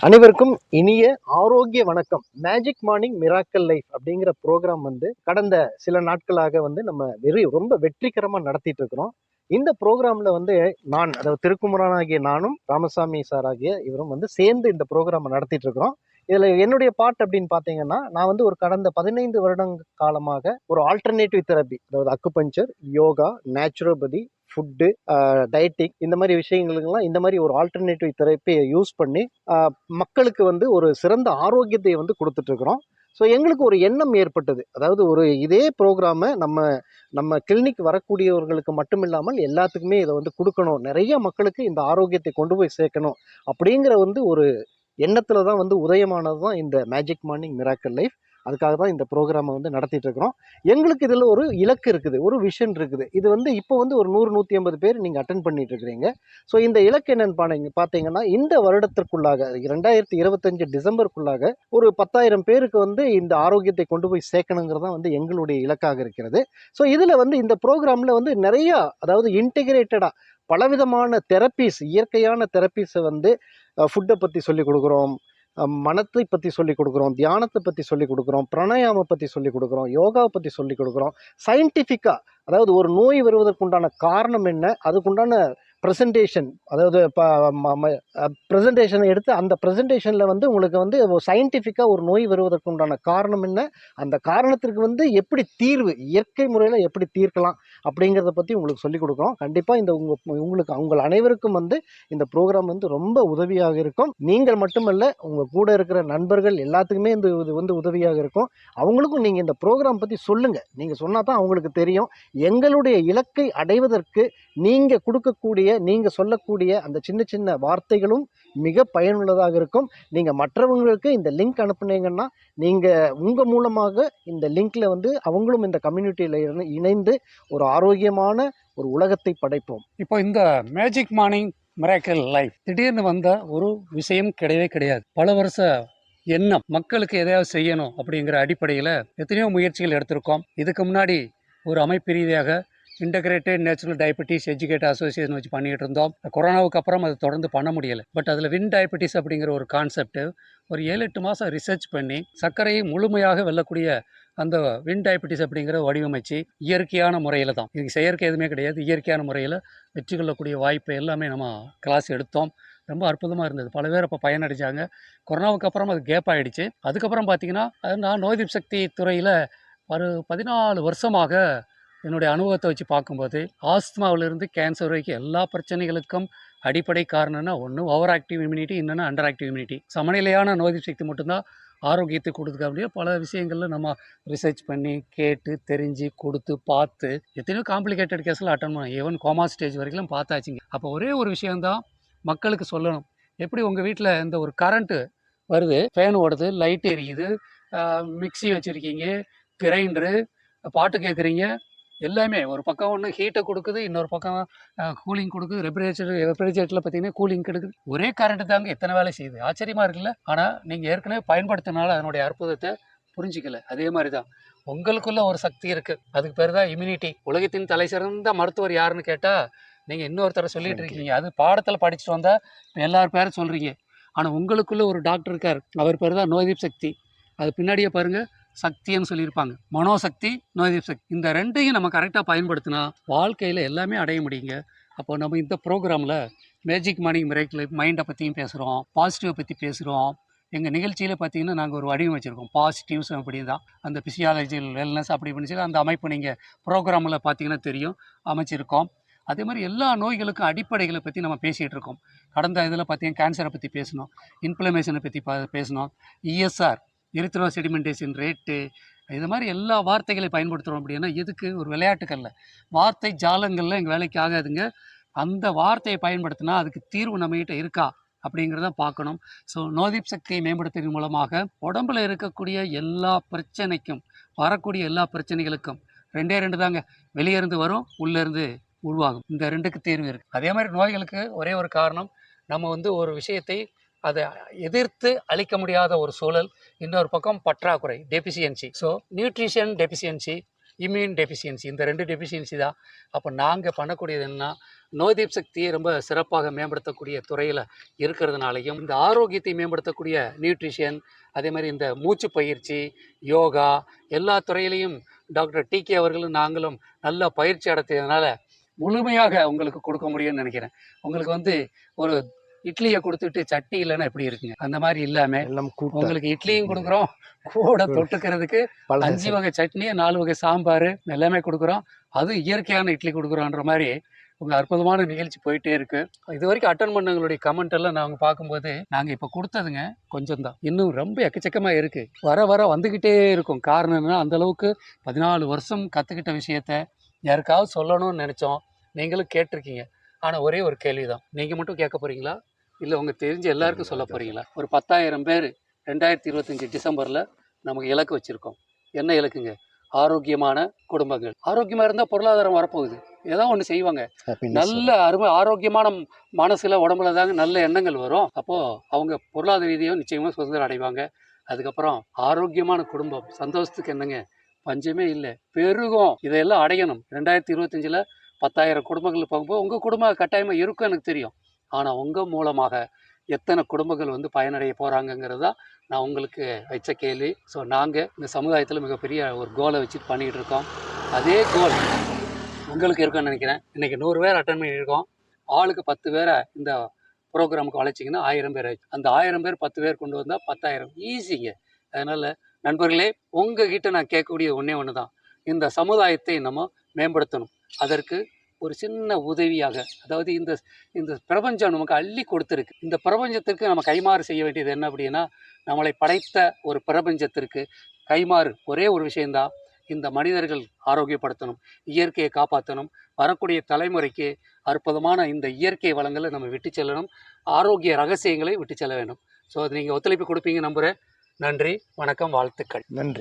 அனைவருக்கும் இனிய ஆரோக்கிய வணக்கம். மேஜிக் மார்னிங் மிராக்கல் லைஃப் அப்படிங்கிற ப்ரோக்ராம் கடந்த சில நாட்களாக நம்ம ரொம்ப வெற்றிகரமா நடத்திட்டு இருக்கிறோம். இந்த ப்ரோக்ராம்ல அதாவது திருக்குமரனாகிய நானும் ராமசாமி சார் ஆகிய இவரும் சேர்ந்து இந்த ப்ரோக்ராம் நடத்திட்டு இருக்கிறோம். இதுல என்னுடைய பார்ட் அப்படின்னு பாத்தீங்கன்னா, நான் ஒரு கடந்த 15 வருடங்க காலமாக ஒரு ஆல்டர்னேட்டிவ் தெரப்பி, அதாவது acupuncture, yoga, naturopathy, food, dietetic, இந்த மாதிரி விஷயங்களுக்கெல்லாம் இந்த மாதிரி ஒரு ஆல்டர்னேட்டிவ் தெரப்பியை யூஸ் பண்ணி மக்களுக்கு ஒரு சிறந்த ஆரோக்கியத்தை கொடுத்துட்டு இருக்கிறோம். ஸோ எங்களுக்கு ஒரு எண்ணம் ஏற்பட்டது. அதாவது இதே ப்ரோக்ராமை நம்ம நம்ம கிளினிக் வரக்கூடியவர்களுக்கு மட்டும் இல்லாமல் எல்லாத்துக்குமே இதை கொடுக்கணும், நிறைய மக்களுக்கு இந்த ஆரோக்கியத்தை கொண்டு போய் சேர்க்கணும் அப்படிங்கிற ஒரு எண்ணத்துல தான் உதயமானது தான் இந்த மேஜிக் மார்னிங் மிராக்கல் லைஃப். அதுக்காக தான் இந்த ப்ரோக்ராமை நடத்திட்டு இருக்கிறோம். எங்களுக்கு இதில் ஒரு இலக்கு இருக்குது, ஒரு விஷன் இருக்குது. இது இப்போ ஒரு 100-150 பேர் நீங்கள் அட்டன் பண்ணிட்டு இருக்கிறீங்க. ஸோ இந்த இலக்கு என்னன்னு பார்த்தீங்கன்னா, இந்த வருடத்திற்குள்ளாக 2025 டிசம்பருக்குள்ளாக ஒரு 10,000 பேருக்கு இந்த ஆரோக்கியத்தை கொண்டு போய் சேர்க்கணுங்கிறது தான் எங்களுடைய இலக்காக இருக்கிறது. ஸோ இதில் இந்த ப்ரோக்ராமில் நிறைய, அதாவது இன்டிகிரேட்டடாக பலவிதமான தெரப்பீஸ், இயற்கையான தெரப்பீஸை ஃபுட்டை பற்றி சொல்லிக் கொடுக்குறோம், மனத்தை பற்றி சொல்லிக் கொடுக்குறோம், தியானத்தை பற்றி சொல்லிக் கொடுக்குறோம், பிராணாயாம பற்றி சொல்லிக் கொடுக்குறோம், யோகாவை பற்றி சொல்லிக் கொடுக்குறோம். சயின்டிஃபிக்காக, அதாவது ஒரு நோய் வருவதற்குண்டான காரணம் என்ன, அதுக்குண்டான ப்ரெசன்டேஷன், அதாவது ப்ரெசன்டேஷனை எடுத்து அந்த ப்ரெசன்டேஷனில் உங்களுக்கு சயின்டிஃபிக்காக ஒரு நோய் வருவதற்குண்டான காரணம் என்ன, அந்த காரணத்திற்கு எப்படி தீர்வு, இயற்கை முறையில் எப்படி தீர்க்கலாம் அப்படிங்கிறத பற்றி உங்களுக்கு சொல்லிக் கொடுக்குறோம். கண்டிப்பாக இந்த உங்களுக்கு உங்கள் அனைவருக்கும் இந்த ப்ரோக்ராம் ரொம்ப உதவியாக இருக்கும். நீங்கள் மட்டுமல்ல, உங்கள் கூட இருக்கிற நண்பர்கள் எல்லாத்துக்குமே இந்த இது உதவியாக இருக்கும். அவங்களுக்கும் நீங்கள் இந்த ப்ரோக்ராம் பற்றி சொல்லுங்கள். நீங்கள் சொன்னால் தான் அவங்களுக்கு தெரியும். எங்களுடைய இலக்கை அடைவதற்கு நீங்கள் கொடுக்கக்கூடிய, நீங்கள் சொல்லக்கூடிய அந்த சின்ன சின்ன வார்த்தைகளும் மிக பயனுள்ளதாக இருக்கும். நீங்கள் மற்றவங்களுக்கு இந்த லிங்க் அனுப்புனீங்கன்னா, நீங்கள் உங்கள் மூலமாக இந்த லிங்க்ல அவங்களும் இந்த கம்யூனிட்டியில் இணைந்து ஒரு ஆரோக்கியமான ஒரு உலகத்தை படைப்போம். இப்போ இந்த மேஜிக் மார்னிங் மிராக்கல் லைஃப் திடீர்னு வந்த ஒரு விஷயம் கிடையவே கிடையாது. பல வருஷ எண்ணம், மக்களுக்கு எதையாவது செய்யணும் அப்படிங்கிற அடிப்படையில் எத்தனையோ முயற்சிகள் எடுத்திருக்கோம். இதுக்கு முன்னாடி ஒரு அமைப்பு ரீதியாக integrated natural diabetes educate association வச்சு பண்ணிகிட்டு இருந்தோம். கொரோனாவுக்கு அப்புறம் அது தொடர்ந்து பண்ண முடியலை. பட் அதில் வின் டயபெட்டிஸ் அப்படிங்கிற ஒரு கான்செப்ட் ஒரு 7-8 மாதம் ரிசர்ச் பண்ணி சர்க்கரையை முழுமையாக வெல்லக்கூடிய அந்த வின் டயபெட்டிஸ் அப்படிங்கிற வடிவமைச்சு இயற்கையான முறையில் தான், இதுக்கு செயற்கை எதுவுமே கிடையாது, இயற்கையான முறையில் வெற்றி கொள்ளக்கூடிய வாய்ப்பை எல்லாமே நம்ம கிளாஸ் எடுத்தோம். ரொம்ப அற்புதமாக இருந்தது. பல பேர் அப்போ பயனடைஞ்சாங்க. கொரோனாவுக்கு அப்புறம் அது கேப் ஆகிடுச்சு. அதுக்கப்புறம் பார்த்திங்கன்னா, நான் நோய் எதிர்ப்பு சக்தி துறையில் ஒரு 14 வருஷமாக என்னுடைய அனுபவத்தை வச்சு பார்க்கும்போது, ஆஸ்துமாவிலிருந்து கேன்சர் வரைக்கும் எல்லா பிரச்சனைகளுக்கும் அடிப்படை காரணம்னா ஒன்று ஓவர் ஆக்டிவ் இம்யூனிட்டி, இன்னொன்று அண்டர் ஆக்டிவ் இம்யூனிட்டி. சமநிலையான நோய் எதிர்ப்பு சக்தி மட்டும்தான் ஆரோக்கியத்தை கொடுத்துக்க அப்படியே பல விஷயங்களில் நம்ம ரிசர்ச் பண்ணி கேட்டு தெரிஞ்சு கொடுத்து பார்த்து எத்தனையோ காம்ப்ளிகேட்டட் கேஸில் அட்டன் பண்ணோம். ஈவன் கோமா ஸ்டேஜ் வரைக்கும் பார்த்தாச்சுங்க. அப்போ ஒரே ஒரு விஷயந்தான் மக்களுக்கு சொல்லணும். எப்படி உங்கள் வீட்டில் இந்த ஒரு கரண்ட்டு வருது, ஃபேன் ஓடுது, லைட் எரியுது, மிக்சி வச்சுருக்கீங்க, கிரைண்டரு, பாட்டு கேட்குறீங்க, எல்லாமே ஒரு பக்கம் ஒன்று ஹீட்டை கொடுக்குது, இன்னொரு பக்கம் கூலிங் கொடுக்குது. ரெஃப்ரிஜரேட்டரில் பார்த்தீங்கன்னா கூலிங் கொடுக்குது. ஒரே கரண்ட்டு தாங்க எத்தனை வேலை செய்யுது. ஆச்சரியமாக இருக்குல்ல. ஆனால் நீங்கள் ஏற்கனவே பயன்படுத்தினால அதனுடைய அற்புதத்தை புரிஞ்சிக்கல. அதே மாதிரி தான் உங்களுக்குள்ள ஒரு சக்தி இருக்குது, அதுக்கு பேர் தான் இம்யூனிட்டி. உலகத்தின் தலை சிறந்த மருத்துவர் யாருன்னு கேட்டால் நீங்கள் இன்னொருத்தரை சொல்லிட்டு இருக்கீங்க. அது பாடத்தில் படிச்சுட்டு வந்தால் இப்போ எல்லார் பேரும் சொல்கிறீங்க. ஆனால் உங்களுக்குள்ள ஒரு டாக்டர் இருக்கார், அவர் பேர் தான் நோய் எதிர்ப்பு சக்தி. அது பின்னாடியே பாருங்கள், சக்தின்னு சொல்லியிருப்பாங்க. மனோசக்தி, நோய் எதிர்ப்பு சக்தி. இந்த ரெண்டையும் நம்ம கரெக்டாக பயன்படுத்தினா வாழ்க்கையில் எல்லாமே அடைய முடியுங்க. அப்போ நம்ம இந்த ப்ரோக்ராமில் மேஜிக் மார்னிங் மிராக்கிள் லைஃப் மைண்டை பற்றியும் பேசுகிறோம், பாசிட்டிவை பற்றி பேசுகிறோம். எங்கள் நிகழ்ச்சியில் பார்த்தீங்கன்னா நாங்கள் ஒரு வடிவம் வச்சுருக்கோம், பாசிட்டிவ்ஸ் அப்படி தான். அந்த ஃபிசியாலஜிக்கல் வெல்னஸ் அப்படி பண்ணி அந்த அமைப்பு நீங்கள் ப்ரோக்ராமில் பார்த்தீங்கன்னா தெரியும், அமைச்சிருக்கோம். அதே மாதிரி எல்லா நோய்களுக்கும் அடிப்படைகளை பற்றி நம்ம பேசிகிட்டு இருக்கோம். கடந்த இதில் பார்த்தீங்கன்னா கேன்சரை பற்றி பேசணும், இன்ஃப்ளமேஷனை பற்றி பேசணும், இஎஸ்ஆர், எரித்ரோ செடிமெண்டேஷன் ரேட்டு, இது மாதிரி எல்லா வார்த்தைகளை பயன்படுத்துகிறோம். அப்படின்னா எதுக்கு, ஒரு விளையாட்டுக்கல்ல, வார்த்தை ஜாலங்களில் எங்கள் வேலைக்கு ஆகாதுங்க. அந்த வார்த்தையை பயன்படுத்தினா அதுக்கு தீர்வு நம்மகிட்ட இருக்கா அப்படிங்கிறத பார்க்கணும். ஸோ நோய் எதிர்ப்பு சக்தியை மேம்படுத்துவதன் மூலமாக உடம்பில் இருக்கக்கூடிய எல்லா பிரச்சனைக்கும், வரக்கூடிய எல்லா பிரச்சனைகளுக்கும் 2 தாங்க, வெளியே இருந்து வரும், உள்ளேருந்து உருவாகும். இந்த 2க்கு தீர்வு இருக்குது. அதே மாதிரி நோய்களுக்கு ஒரே ஒரு காரணம், நம்ம ஒரு விஷயத்தை அதை எதிர்த்து அளிக்க முடியாத ஒரு சூழல், இன்னொரு பக்கம் பற்றாக்குறை, deficiency. So nutrition deficiency, immune deficiency, இந்த 2 டெஃபிஷியன்சி தான். அப்போ நாங்கள் பண்ணக்கூடியது என்னன்னா, நோய் எதிர்ப்பு சக்தியை ரொம்ப சிறப்பாக மேம்படுத்தக்கூடிய துறையில் இருக்கிறதுனாலையும், இந்த ஆரோக்கியத்தை மேம்படுத்தக்கூடிய நியூட்ரிஷன், அதே மாதிரி இந்த மூச்சு பயிற்சி, யோகா எல்லா துறையிலையும் டாக்டர் டிகே அவர்களும் நாங்களும் நல்லா பயிற்சி அடைத்ததுனால முழுமையாக உங்களுக்கு கொடுக்க முடியும்னு நினைக்கிறேன். உங்களுக்கு வந்து ஒரு இட்லியை கொடுத்துட்டு சட்னி இல்லைன்னா எப்படி இருக்குங்க? அந்த மாதிரி இல்லாமல் எல்லாம் கூட்டம் உங்களுக்கு இட்லியும் கொடுக்குறோம், கூட தொட்டுக்கிறதுக்கு பல 5 வகை சட்னி, 4 வகை சாம்பார் எல்லாமே கொடுக்குறோம். அதுவும் இயற்கையான இட்லி கொடுக்குறோன்ற மாதிரி உங்கள் அற்புதமான நிகழ்ச்சி போயிட்டே இருக்கு. இது வரைக்கும் அட்டன் பண்ணவங்களுடைய கமெண்ட் எல்லாம் நாங்கள் பார்க்கும்போது, நாங்கள் இப்போ கொடுத்ததுங்க கொஞ்சம் தான், இன்னும் ரொம்ப எக்கச்சக்கமாக இருக்குது. வர வர வந்துக்கிட்டே இருக்கும். காரணம் என்னன்னா, அந்த அளவுக்கு 14 வருஷம் கற்றுக்கிட்ட விஷயத்த யாருக்காவது சொல்லணும்னு நினச்சோம். நீங்களும் கேட்டிருக்கீங்க. ஆனால் ஒரே ஒரு கேள்வி தான், நீங்கள் மட்டும் கேட்க போகிறீங்களா, இல்லை உங்கள் தெரிஞ்ச எல்லாருக்கும் சொல்ல போகிறீங்களா? ஒரு 10,000 பேர் 2025 டிசம்பரில் நமக்கு இலக்கு வச்சுருக்கோம். என்ன இலக்குங்க? ஆரோக்கியமான குடும்பங்கள். ஆரோக்கியமாக இருந்தால் பொருளாதாரம் வரப்போகுது, ஏதோ ஒன்று செய்வாங்க. நல்ல ஆரோக்கியமான மனசுல உடம்புல தாங்க நல்ல எண்ணங்கள் வரும். அப்போது அவங்க பொருளாதார ரீதியாக நிச்சயமாக சுதந்திரம் அடைவாங்க. அதுக்கப்புறம் ஆரோக்கியமான குடும்பம், சந்தோஷத்துக்கு என்னங்க பஞ்சமே இல்லை, பெருகும். இதையெல்லாம் அடையணும். 2025 10,000 குடும்பங்கள் போகும்போது உங்கள் குடும்பம் கட்டாயமாக இருக்கும் எனக்கு தெரியும். ஆனால் உங்கள் மூலமாக எத்தனை குடும்பங்கள் வந்து பயனடைய போகிறாங்கங்கிறது தான் நான் உங்களுக்கு வச்ச கேள்வி. ஸோ நாங்கள் இந்த சமுதாயத்தில் மிகப்பெரிய ஒரு கோலை வச்சுட்டு பண்ணிகிட்டு இருக்கோம். அதே கோல் உங்களுக்கு இருக்குன்னு நினைக்கிறேன். இன்றைக்கி 100 பேர் அட்டன் பண்ணியிருக்கோம். ஆளுக்கு 10 பேரை இந்த ப்ரோக்ராமுக்கு அழைச்சிங்கன்னா 1000 பேர் ஆயிடுச்சு. அந்த 1000 பேர் 10 பேர் கொண்டு வந்தால் 10,000 ஈஸிங்க. அதனால் நண்பர்களே, உங்ககிட்ட நான் கேட்கக்கூடிய ஒன்று தான், இந்த சமுதாயத்தை நம்ம மேம்படுத்தணும். அதற்கு ஒரு சின்ன உதவியாக, அதாவது இந்த இந்த பிரபஞ்சம் நமக்கு அள்ளி கொடுத்துருக்கு. இந்த பிரபஞ்சத்திற்கு நம்ம கைமாறு செய்ய வேண்டியது என்ன அப்படின்னா, நம்மளை படைத்த ஒரு பிரபஞ்சத்திற்கு கைமாறு ஒரே ஒரு விஷயந்தான், இந்த மனிதர்கள் ஆரோக்கியப்படுத்தணும், இயற்கையை காப்பாற்றணும், வரக்கூடிய தலைமுறைக்கு அற்புதமான இந்த இயற்கை வளங்களை நம்ம விட்டு செல்லணும், ஆரோக்கிய ரகசியங்களை விட்டு செல்ல வேண்டும். ஸோ அது நீங்கள் ஒத்துழைப்பு கொடுப்பீங்க நம்புகிறேன். நன்றி, வணக்கம், வாழ்த்துக்கள். நன்றி.